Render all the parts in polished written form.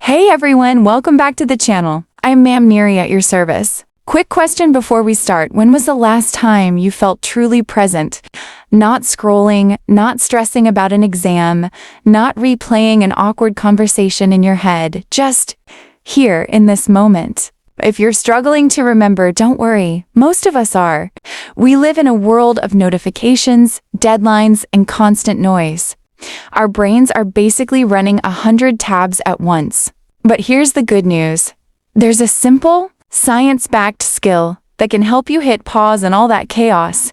Hey everyone, welcome back to the channel. I'm Ma'am Neri at your service. Quick question before we start. When was the last time you felt truly present? Not scrolling, not stressing about an exam, not replaying an awkward conversation in your head, just here in this moment. If you're struggling to remember, don't worry. Most of us are. We live in a world of notifications, deadlines, and constant noise. Our brains are basically running 100 tabs at once. But here's the good news. There's a simple, science-backed skill that can help you hit pause on all that chaos,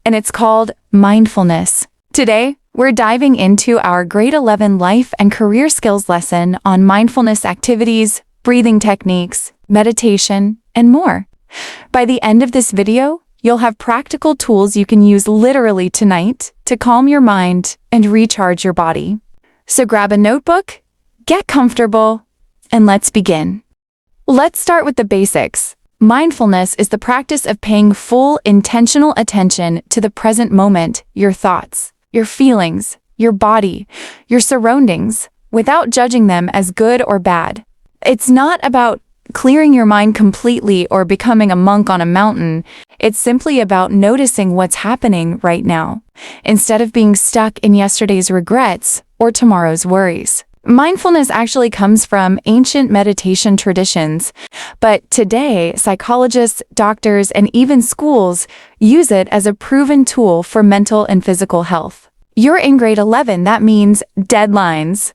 and it's called mindfulness. Today, we're diving into our Grade 11 Life and Career Skills lesson on mindfulness activities, breathing techniques, meditation, and more. By the end of this video, you'll have practical tools you can use literally tonight to calm your mind and recharge your body. So grab a notebook, get comfortable, and let's begin. Let's start with the basics. Mindfulness is the practice of paying full, intentional attention to the present moment, your thoughts, your feelings, your body, your surroundings, without judging them as good or bad. It's not about clearing your mind completely or becoming a monk on a mountain. It's simply about noticing what's happening right now, instead of being stuck in yesterday's regrets or tomorrow's worries. Mindfulness actually comes from ancient meditation traditions, but today psychologists, doctors, and even schools use it as a proven tool for mental and physical health. You're in grade 11, that means deadlines.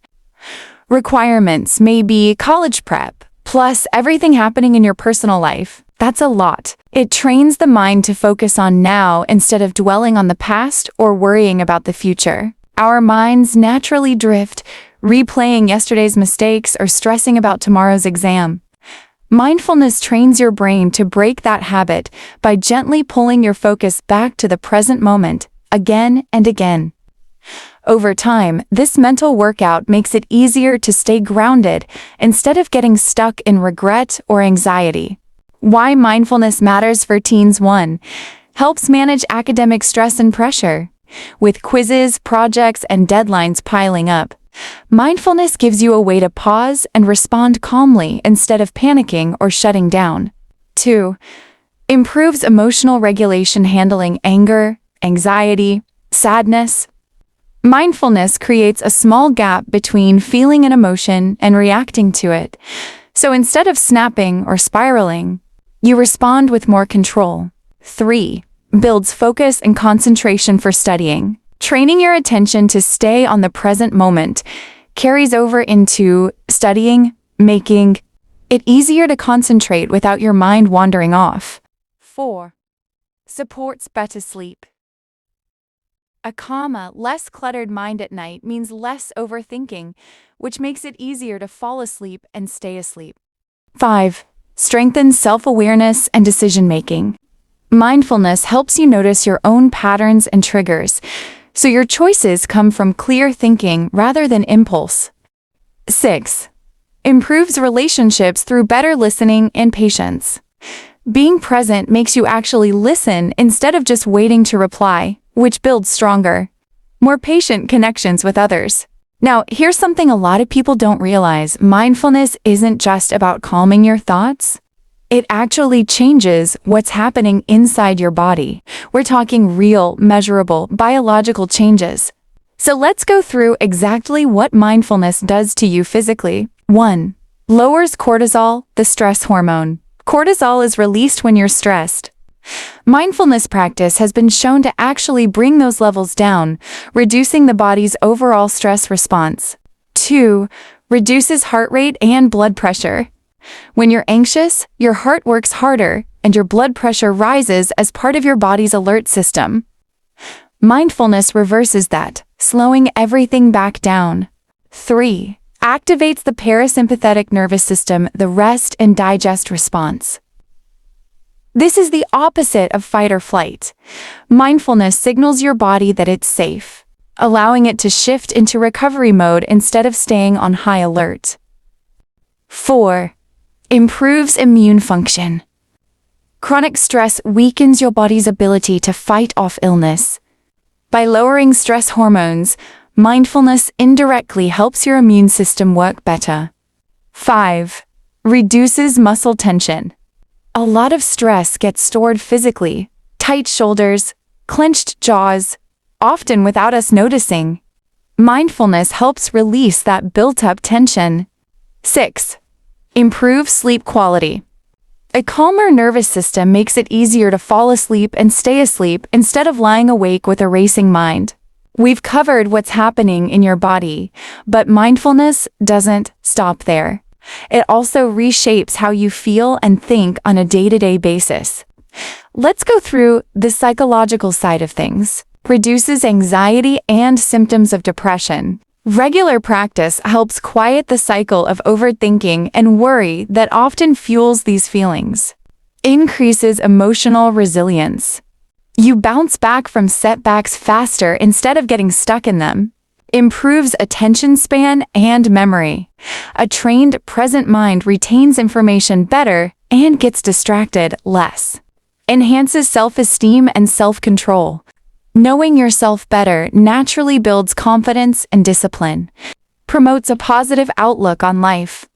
Requirements may be college prep, plus everything happening in your personal life. That's a lot. It trains the mind to focus on now instead of dwelling on the past or worrying about the future. Our minds naturally drift, replaying yesterday's mistakes or stressing about tomorrow's exam. Mindfulness trains your brain to break that habit by gently pulling your focus back to the present moment, again and again. Over time, this mental workout makes it easier to stay grounded instead of getting stuck in regret or anxiety. Why mindfulness matters for teens. 1. Helps manage academic stress and pressure. With quizzes, projects, and deadlines piling up, mindfulness gives you a way to pause and respond calmly instead of panicking or shutting down. 2. Improves emotional regulation, handling anger, anxiety, sadness. Mindfulness creates a small gap between feeling an emotion and reacting to it. So instead of snapping or spiraling, you respond with more control. 3. Builds focus and concentration for studying. Training your attention to stay on the present moment carries over into studying, making it easier to concentrate without your mind wandering off. 4. Supports better sleep. A calmer, less cluttered mind at night means less overthinking, which makes it easier to fall asleep and stay asleep. 5. Strengthens self-awareness and decision-making. Mindfulness helps you notice your own patterns and triggers, so your choices come from clear thinking rather than impulse. 6. Improves relationships through better listening and patience. Being present makes you actually listen instead of just waiting to reply, which builds stronger, more patient connections with others. Now, here's something a lot of people don't realize. Mindfulness isn't just about calming your thoughts. It actually changes what's happening inside your body. We're talking real, measurable, biological changes. So let's go through exactly what mindfulness does to you physically. 1. Lowers cortisol, the stress hormone. Cortisol is released when you're stressed. Mindfulness practice has been shown to actually bring those levels down, reducing the body's overall stress response. 2. Reduces heart rate and blood pressure. When you're anxious, your heart works harder and your blood pressure rises as part of your body's alert system. Mindfulness reverses that, slowing everything back down. 3. Activates the parasympathetic nervous system, the rest and digest response. This is the opposite of fight or flight. Mindfulness signals your body that it's safe, allowing it to shift into recovery mode instead of staying on high alert. 4. Improves immune function. Chronic stress weakens your body's ability to fight off illness. By lowering stress hormones, mindfulness indirectly helps your immune system work better. 5. Reduces muscle tension. A lot of stress gets stored physically. Tight shoulders, clenched jaws, often without us noticing. Mindfulness helps release that built-up tension. 6. Improve sleep quality. A calmer nervous system makes it easier to fall asleep and stay asleep instead of lying awake with a racing mind. We've covered what's happening in your body, but mindfulness doesn't stop there. It also reshapes how you feel and think on a day-to-day basis. Let's go through the psychological side of things. Reduces anxiety and symptoms of depression. Regular practice helps quiet the cycle of overthinking and worry that often fuels these feelings. Increases emotional resilience. You bounce back from setbacks faster instead of getting stuck in them. Improves attention span and memory. A trained present mind retains information better and gets distracted less. Enhances self-esteem and self-control. Knowing yourself better naturally builds confidence and discipline. Promotes a positive outlook on life.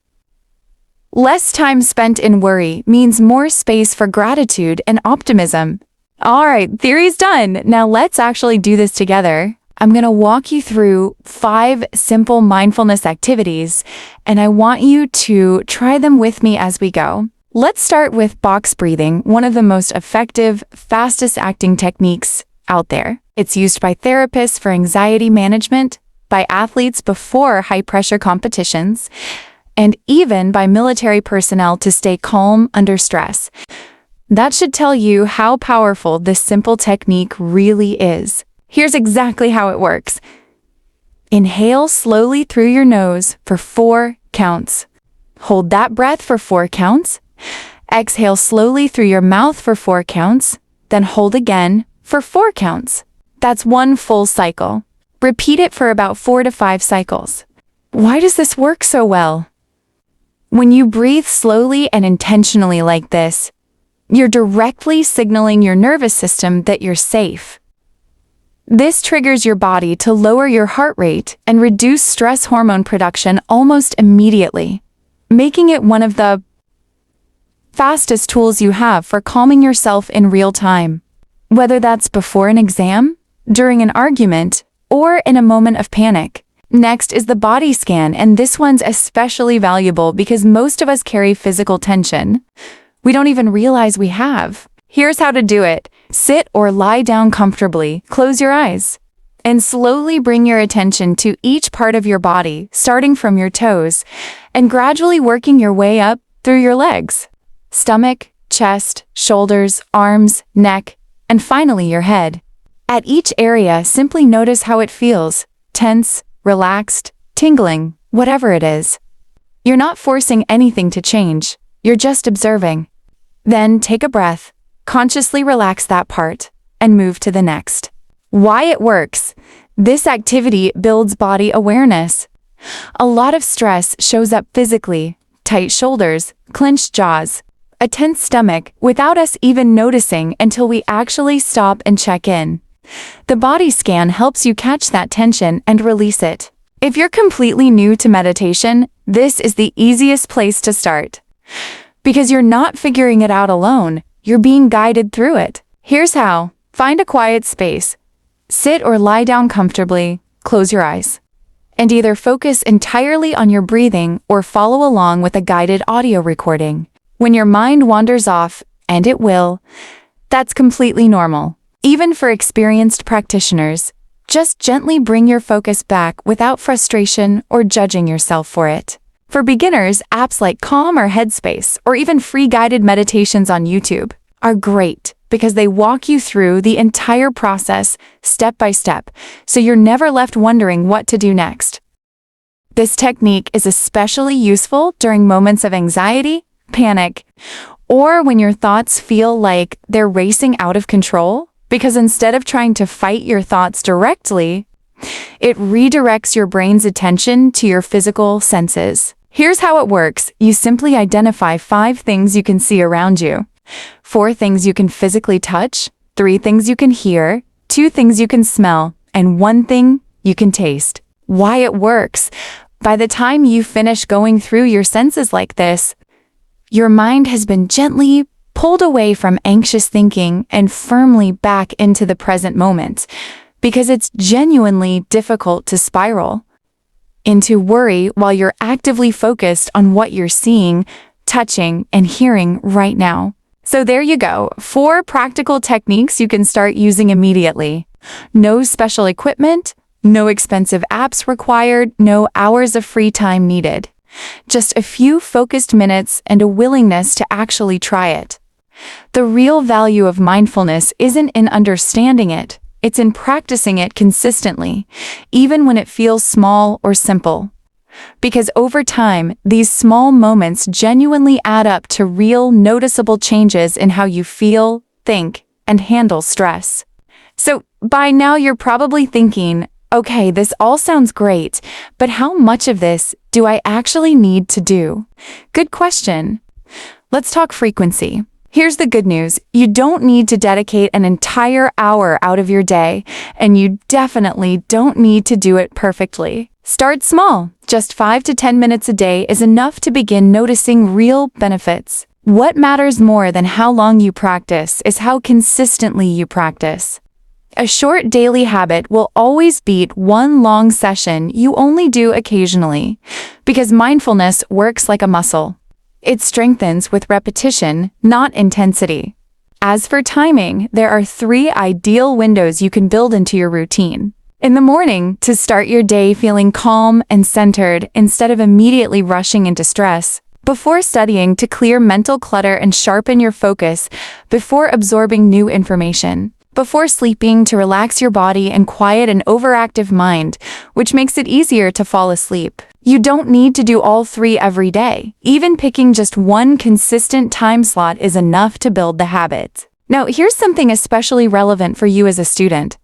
Less time spent in worry means more space for gratitude and optimism. Alright, theory's done. Now let's actually do this together. I'm going to walk you through 5 simple mindfulness activities, and I want you to try them with me as we go. Let's start with box breathing, one of the most effective, fastest acting techniques out there. It's used by therapists for anxiety management, by athletes before high-pressure competitions, and even by military personnel to stay calm under stress. That should tell you how powerful this simple technique really is. Here's exactly how it works. Inhale slowly through your nose for 4 counts. Hold that breath for 4 counts. Exhale slowly through your mouth for 4 counts, then hold again for 4 counts. That's 1 full cycle. Repeat it for about 4 to 5 cycles. Why does this work so well? When you breathe slowly and intentionally like this, you're directly signaling your nervous system that you're safe. This triggers your body to lower your heart rate and reduce stress hormone production almost immediately, making it one of the fastest tools you have for calming yourself in real time. Whether that's before an exam, during an argument, or in a moment of panic. Next is the body scan, and this one's especially valuable because most of us carry physical tension we don't even realize we have. Here's how to do it. Sit or lie down comfortably, close your eyes, and slowly bring your attention to each part of your body, starting from your toes, and gradually working your way up through your legs, stomach, chest, shoulders, arms, neck, and finally your head. At each area, simply notice how it feels, tense, relaxed, tingling, whatever it is. You're not forcing anything to change, you're just observing. Then take a breath, consciously relax that part, and move to the next. Why it works. This activity builds body awareness. A lot of stress shows up physically, tight shoulders, clenched jaws, a tense stomach, without us even noticing until we actually stop and check in. The body scan helps you catch that tension and release it. If you're completely new to meditation, this is the easiest place to start. Because you're not figuring it out alone, you're being guided through it. Here's how. Find a quiet space. Sit or lie down comfortably, close your eyes, and either focus entirely on your breathing or follow along with a guided audio recording. When your mind wanders off, and it will, that's completely normal. Even for experienced practitioners, just gently bring your focus back without frustration or judging yourself for it. For beginners, apps like Calm or Headspace, or even free guided meditations on YouTube, are great because they walk you through the entire process step by step, so you're never left wondering what to do next. This technique is especially useful during moments of anxiety, panic, or when your thoughts feel like they're racing out of control, because instead of trying to fight your thoughts directly, it redirects your brain's attention to your physical senses. Here's how it works. You simply identify 5 things you can see around you, 4 things you can physically touch, 3 things you can hear, 2 things you can smell, and 1 thing you can taste. Why it works. By the time you finish going through your senses like this, your mind has been gently pulled away from anxious thinking and firmly back into the present moment, because it's genuinely difficult to spiral into worry while you're actively focused on what you're seeing, touching, and hearing right now. So there you go, 4 practical techniques you can start using immediately. No special equipment, no expensive apps required, no hours of free time needed. Just a few focused minutes and a willingness to actually try it. The real value of mindfulness isn't in understanding it, it's in practicing it consistently, even when it feels small or simple. Because over time, these small moments genuinely add up to real, noticeable changes in how you feel, think, and handle stress. So, by now you're probably thinking, okay, this all sounds great, but how much of this do I actually need to do? Good question. Let's talk frequency. Here's the good news. You don't need to dedicate an entire hour out of your day, and you definitely don't need to do it perfectly. Start small. Just 5 to 10 minutes a day is enough to begin noticing real benefits. What matters more than how long you practice is how consistently you practice. A short daily habit will always beat one long session you only do occasionally, because mindfulness works like a muscle. It strengthens with repetition, not intensity. As for timing, there are 3 ideal windows you can build into your routine. In the morning, to start your day feeling calm and centered instead of immediately rushing into stress. Before studying, to clear mental clutter and sharpen your focus before absorbing new information. Before sleeping, to relax your body and quiet an overactive mind, which makes it easier to fall asleep. You don't need to do all 3 every day. Even picking just one consistent time slot is enough to build the habit. Now, here's something especially relevant for you as a student.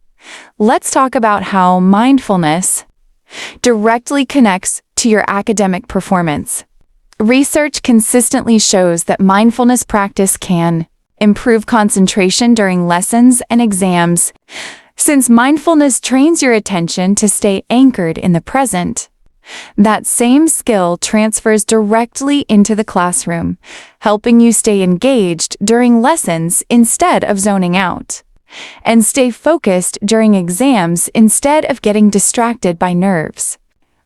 Let's talk about how mindfulness directly connects to your academic performance. Research consistently shows that mindfulness practice can improve concentration during lessons and exams, since mindfulness trains your attention to stay anchored in the present. That same skill transfers directly into the classroom, helping you stay engaged during lessons instead of zoning out, and stay focused during exams instead of getting distracted by nerves.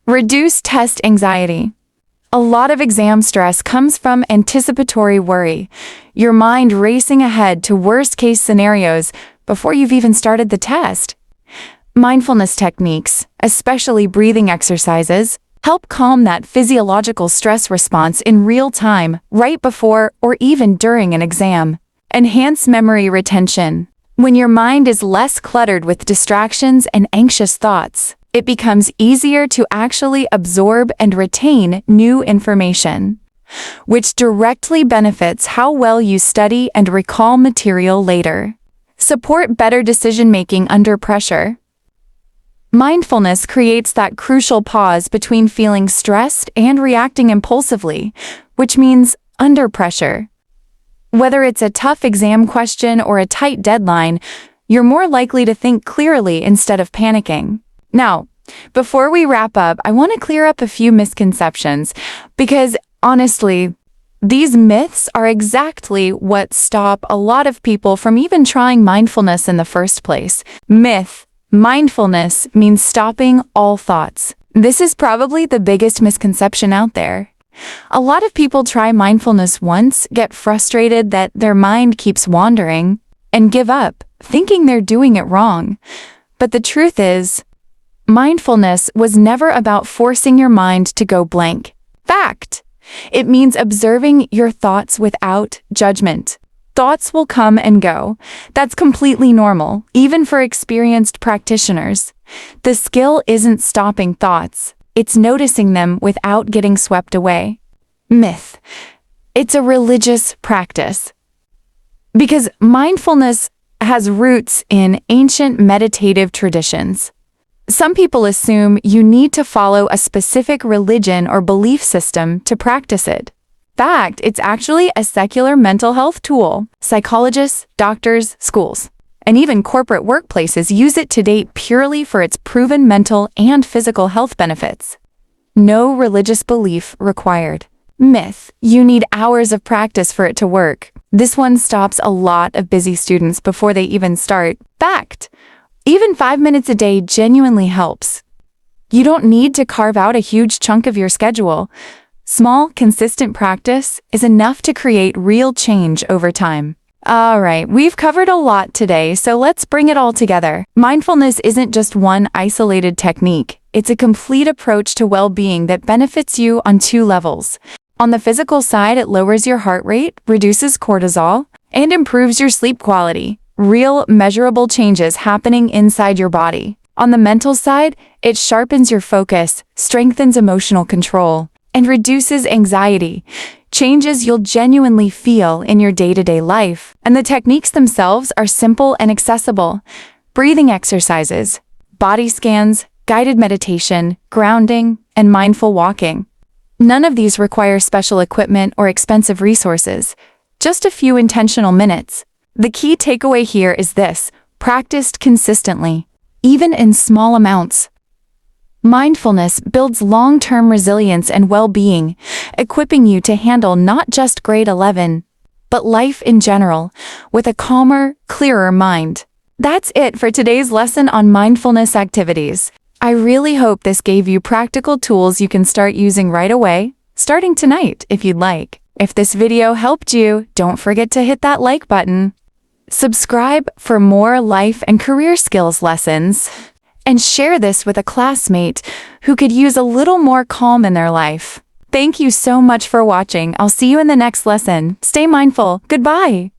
Reduce test anxiety. A lot of exam stress comes from anticipatory worry, your mind racing ahead to worst-case scenarios before you've even started the test. Mindfulness techniques, especially breathing exercises, help calm that physiological stress response in real time, right before or even during an exam. Enhance memory retention. When your mind is less cluttered with distractions and anxious thoughts, it becomes easier to actually absorb and retain new information, which directly benefits how well you study and recall material later. Support better decision-making under pressure. Mindfulness creates that crucial pause between feeling stressed and reacting impulsively, which means under pressure. Whether it's a tough exam question or a tight deadline, you're more likely to think clearly instead of panicking. Now, before we wrap up, I want to clear up a few misconceptions, because honestly, these myths are exactly what stop a lot of people from even trying mindfulness in the first place. Myth: mindfulness means stopping all thoughts. This is probably the biggest misconception out there. A lot of people try mindfulness once, get frustrated that their mind keeps wandering, and give up, thinking they're doing it wrong. But the truth is, mindfulness was never about forcing your mind to go blank. Fact! It means observing your thoughts without judgment. Thoughts will come and go. That's completely normal, even for experienced practitioners. The skill isn't stopping thoughts. It's noticing them without getting swept away. Myth: it's a religious practice. Because mindfulness has roots in ancient meditative traditions. Some people assume you need to follow a specific religion or belief system to practice it. Fact, it's actually a secular mental health tool. Psychologists, doctors, schools, and even corporate workplaces use it to date purely for its proven mental and physical health benefits. No religious belief required. Myth: you need hours of practice for it to work. This one stops a lot of busy students before they even start. Fact: even 5 minutes a day genuinely helps. You don't need to carve out a huge chunk of your schedule. Small, consistent practice is enough to create real change over time. All right, we've covered a lot today, so let's bring it all together. Mindfulness isn't just one isolated technique. It's a complete approach to well-being that benefits you on two levels. On the physical side, it lowers your heart rate, reduces cortisol, and improves your sleep quality. Real, measurable changes happening inside your body. On the mental side, it sharpens your focus, strengthens emotional control, and reduces anxiety. Changes you'll genuinely feel in your day-to-day life. And the techniques themselves are simple and accessible. Breathing exercises, body scans, guided meditation, grounding, and mindful walking. None of these require special equipment or expensive resources. Just a few intentional minutes. The key takeaway here is this: practiced consistently, even in small amounts. Mindfulness builds long-term resilience and well-being, equipping you to handle not just grade 11, but life in general, with a calmer, clearer mind. That's it for today's lesson on mindfulness activities. I really hope this gave you practical tools you can start using right away, starting tonight if you'd like. If this video helped you, don't forget to hit that like button. Subscribe for more life and career skills lessons. And share this with a classmate who could use a little more calm in their life. Thank you so much for watching. I'll see you in the next lesson. Stay mindful. Goodbye.